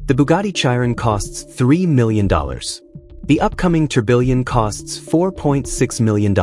The Bugatti Chiron costs $3 million. The upcoming Tourbillon costs $4.6 million.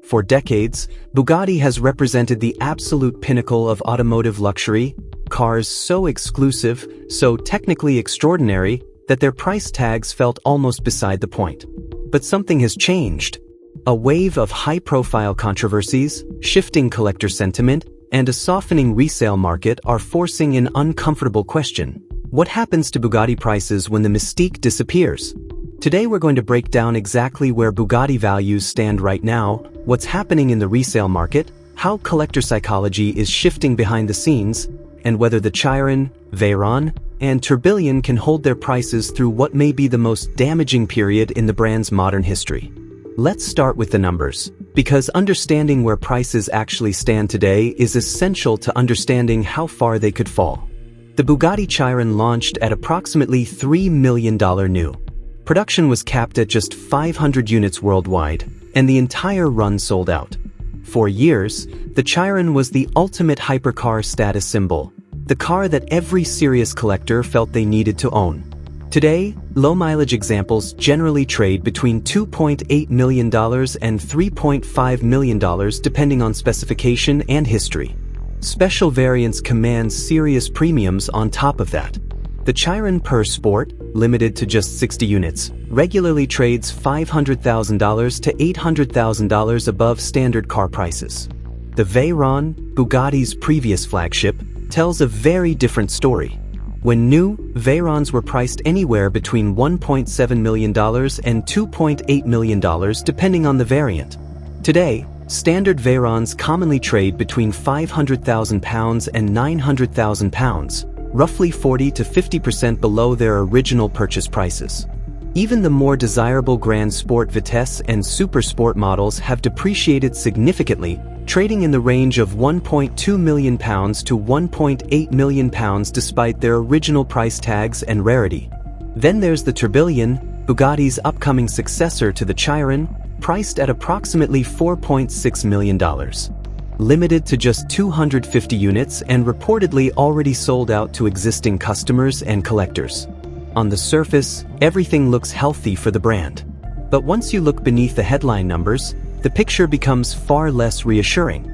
For decades, Bugatti has represented the absolute pinnacle of automotive luxury, cars so exclusive, so technically extraordinary, that their price tags felt almost beside the point. But something has changed. A wave of high-profile controversies, shifting collector sentiment, and a softening resale market are forcing an uncomfortable question. What happens to Bugatti prices when the mystique disappears? Today we're going to break down exactly where Bugatti values stand right now, what's happening in the resale market, how collector psychology is shifting behind the scenes, and whether the Chiron, Veyron, and Tourbillon can hold their prices through what may be the most damaging period in the brand's modern history. Let's start with the numbers, because understanding where prices actually stand today is essential to understanding how far they could fall. The Bugatti Chiron launched at approximately $3 million new. Production was capped at just 500 units worldwide, and the entire run sold out. For years, the Chiron was the ultimate hypercar status symbol, the car that every serious collector felt they needed to own. Today, low-mileage examples generally trade between $2.8 million and $3.5 million depending on specification and history. Special variants command serious premiums on top of that. The Chiron Per Sport, limited to just 60 units, regularly trades $500,000 to $800,000 above standard car prices. The Veyron, Bugatti's previous flagship, tells a very different story. When new, Veyrons were priced anywhere between $1.7 million and $2.8 million depending on the variant. Today, standard Veyrons commonly trade between £500,000 and £900,000, roughly 40 to 50% below their original purchase prices. Even the more desirable Grand Sport Vitesse and Super Sport models have depreciated significantly, trading in the range of £1.2 million to £1.8 million despite their original price tags and rarity. Then there's the Tourbillon, Bugatti's upcoming successor to the Chiron, priced at approximately $4.6 million. Limited to just 250 units and reportedly already sold out to existing customers and collectors. On the surface, everything looks healthy for the brand. But once you look beneath the headline numbers, the picture becomes far less reassuring.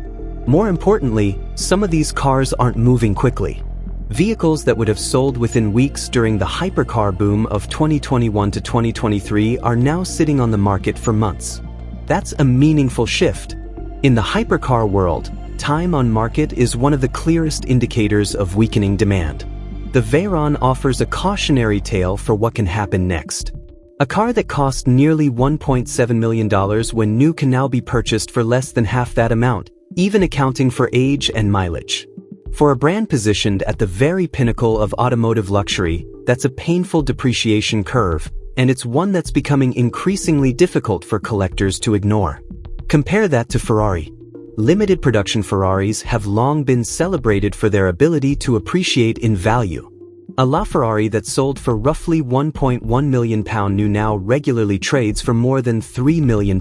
More importantly, some of these cars aren't moving quickly. Vehicles that would have sold within weeks during the hypercar boom of 2021 to 2023 are now sitting on the market for months. That's a meaningful shift. In the hypercar world, time on market is one of the clearest indicators of weakening demand. The Veyron offers a cautionary tale for what can happen next. A car that cost nearly $1.7 million when new can now be purchased for less than half that amount, even accounting for age and mileage. For a brand positioned at the very pinnacle of automotive luxury, that's a painful depreciation curve, and it's one that's becoming increasingly difficult for collectors to ignore. Compare that to Ferrari. Limited production Ferraris have long been celebrated for their ability to appreciate in value. A LaFerrari that sold for roughly £1.1 million new now regularly trades for more than £3 million.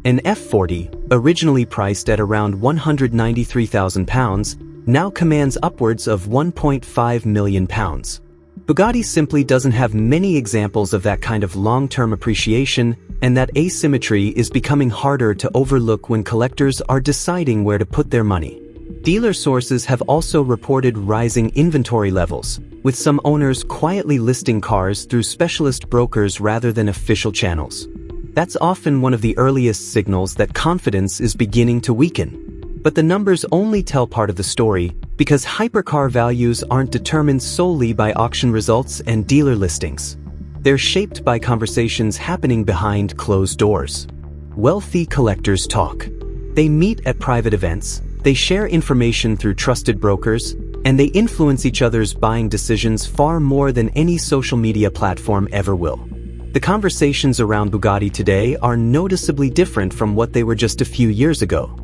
An F40, originally priced at around £193,000, now commands upwards of £1.5 million. Bugatti simply doesn't have many examples of that kind of long-term appreciation, and that asymmetry is becoming harder to overlook when collectors are deciding where to put their money. Dealer sources have also reported rising inventory levels, with some owners quietly listing cars through specialist brokers rather than official channels. That's often one of the earliest signals that confidence is beginning to weaken. But the numbers only tell part of the story, because hypercar values aren't determined solely by auction results and dealer listings. They're shaped by conversations happening behind closed doors. Wealthy collectors talk. They meet at private events, they share information through trusted brokers, and they influence each other's buying decisions far more than any social media platform ever will. The conversations around Bugatti today are noticeably different from what they were just a few years ago.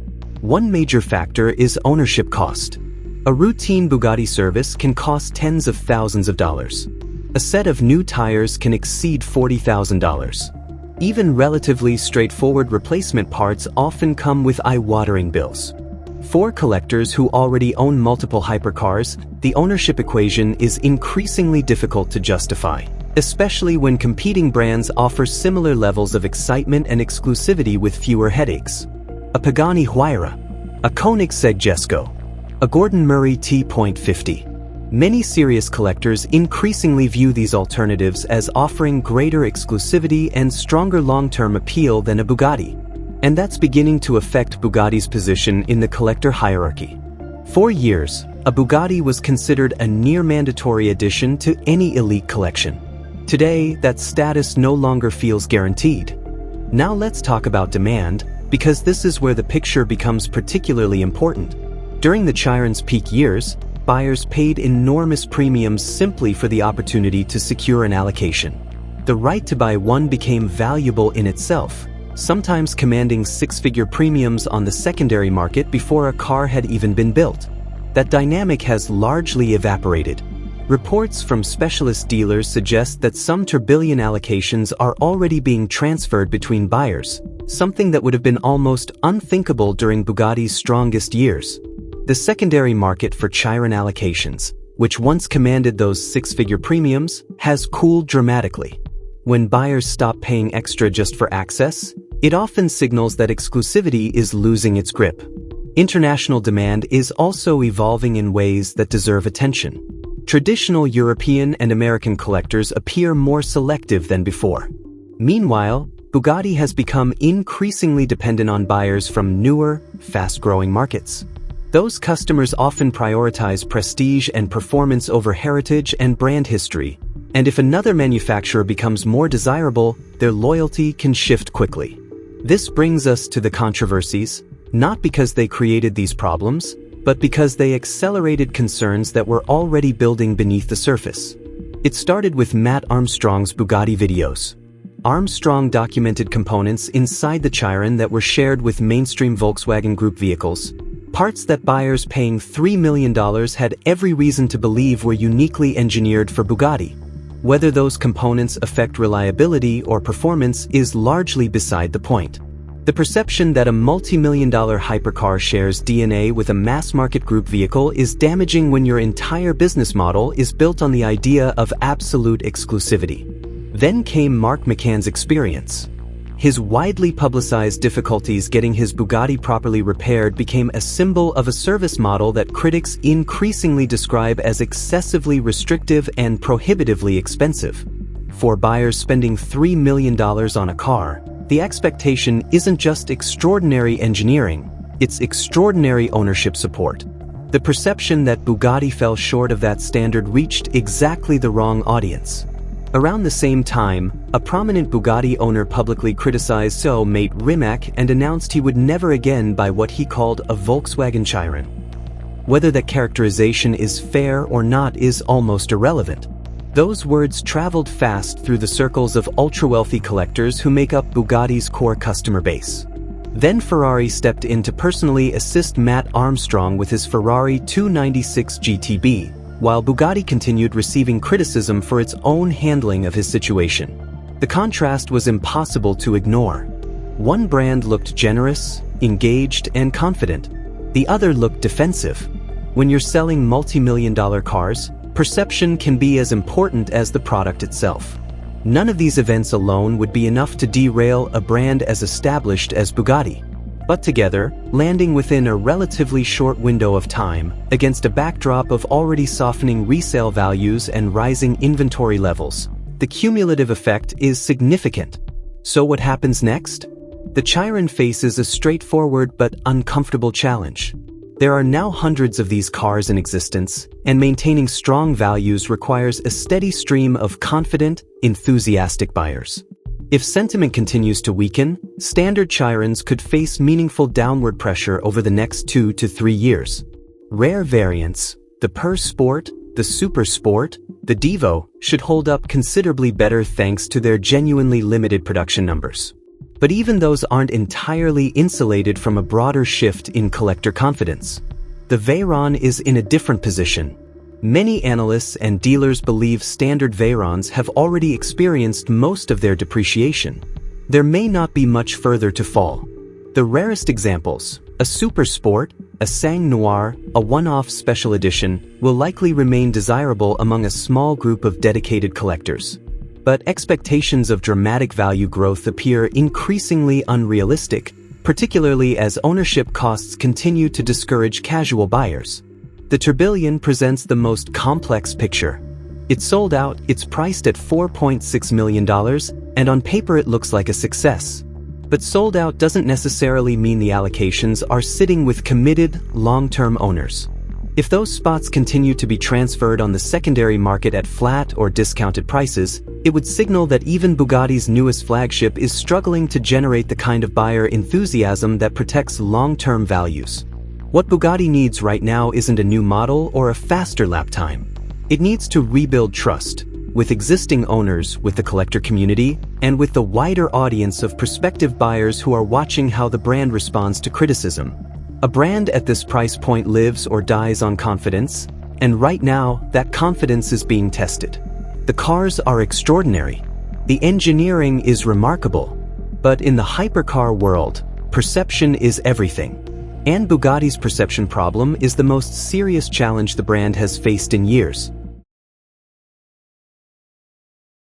One major factor is ownership cost. A routine Bugatti service can cost tens of thousands of dollars. A set of new tires can exceed $40,000. Even relatively straightforward replacement parts often come with eye-watering bills. For collectors who already own multiple hypercars, the ownership equation is increasingly difficult to justify, especially when competing brands offer similar levels of excitement and exclusivity with fewer headaches. A Pagani Huayra, a Koenigsegg Jesko, a Gordon Murray T.50. Many serious collectors increasingly view these alternatives as offering greater exclusivity and stronger long-term appeal than a Bugatti. And that's beginning to affect Bugatti's position in the collector hierarchy. For years, a Bugatti was considered a near-mandatory addition to any elite collection. Today, that status no longer feels guaranteed. Now let's talk about demand, because this is where the picture becomes particularly important. During the Chiron's peak years, buyers paid enormous premiums simply for the opportunity to secure an allocation. The right to buy one became valuable in itself, sometimes commanding six-figure premiums on the secondary market before a car had even been built. That dynamic has largely evaporated. Reports from specialist dealers suggest that some tourbillon allocations are already being transferred between buyers, something that would have been almost unthinkable during Bugatti's strongest years. The secondary market for Chiron allocations, which once commanded those six-figure premiums, has cooled dramatically. When buyers stop paying extra just for access, it often signals that exclusivity is losing its grip. International demand is also evolving in ways that deserve attention. Traditional European and American collectors appear more selective than before. Meanwhile, Bugatti has become increasingly dependent on buyers from newer, fast-growing markets. Those customers often prioritize prestige and performance over heritage and brand history, and if another manufacturer becomes more desirable, their loyalty can shift quickly. This brings us to the controversies, not because they created these problems, but because they accelerated concerns that were already building beneath the surface. It started with Matt Armstrong's Bugatti videos. Armstrong documented components inside the Chiron that were shared with mainstream Volkswagen Group vehicles, parts that buyers paying $3 million had every reason to believe were uniquely engineered for Bugatti. Whether those components affect reliability or performance is largely beside the point. The perception that a multi-million-dollar hypercar shares DNA with a mass-market group vehicle is damaging when your entire business model is built on the idea of absolute exclusivity. Then came Mark McCann's experience. His widely publicized difficulties getting his Bugatti properly repaired became a symbol of a service model that critics increasingly describe as excessively restrictive and prohibitively expensive. For buyers spending $3 million on a car, the expectation isn't just extraordinary engineering, it's extraordinary ownership support. The perception that Bugatti fell short of that standard reached exactly the wrong audience. Around the same time, a prominent Bugatti owner publicly criticized CEO mate Rimac and announced he would never again buy what he called a Volkswagen Chiron. Whether that characterization is fair or not is almost irrelevant. Those words traveled fast through the circles of ultra-wealthy collectors who make up Bugatti's core customer base. Then Ferrari stepped in to personally assist Matt Armstrong with his Ferrari 296 GTB, while Bugatti continued receiving criticism for its own handling of his situation. The contrast was impossible to ignore. One brand looked generous, engaged, and confident. The other looked defensive. When you're selling multi-million-dollar cars, perception can be as important as the product itself. None of these events alone would be enough to derail a brand as established as Bugatti. But together, landing within a relatively short window of time, against a backdrop of already softening resale values and rising inventory levels, the cumulative effect is significant. So what happens next? The Chiron faces a straightforward but uncomfortable challenge. There are now hundreds of these cars in existence, and maintaining strong values requires a steady stream of confident, enthusiastic buyers. If sentiment continues to weaken, standard Chirons could face meaningful downward pressure over the next 2 to 3 years. Rare variants, the Per Sport, the Super Sport, the Devo, should hold up considerably better thanks to their genuinely limited production numbers. But even those aren't entirely insulated from a broader shift in collector confidence. The Veyron is in a different position. Many analysts and dealers believe standard Veyrons have already experienced most of their depreciation. There may not be much further to fall. The rarest examples, a Super Sport, a Sang Noir, a one-off special edition, will likely remain desirable among a small group of dedicated collectors. But expectations of dramatic value growth appear increasingly unrealistic, particularly as ownership costs continue to discourage casual buyers. The Tourbillon presents the most complex picture. It's sold out, it's priced at $4.6 million, and on paper it looks like a success. But sold out doesn't necessarily mean the allocations are sitting with committed, long-term owners. If those spots continue to be transferred on the secondary market at flat or discounted prices, it would signal that even Bugatti's newest flagship is struggling to generate the kind of buyer enthusiasm that protects long-term values. What Bugatti needs right now isn't a new model or a faster lap time. It needs to rebuild trust with existing owners, with the collector community, and with the wider audience of prospective buyers who are watching how the brand responds to criticism. A brand at this price point lives or dies on confidence, and right now, that confidence is being tested. The cars are extraordinary. The engineering is remarkable. But in the hypercar world, perception is everything. And Bugatti's perception problem is the most serious challenge the brand has faced in years.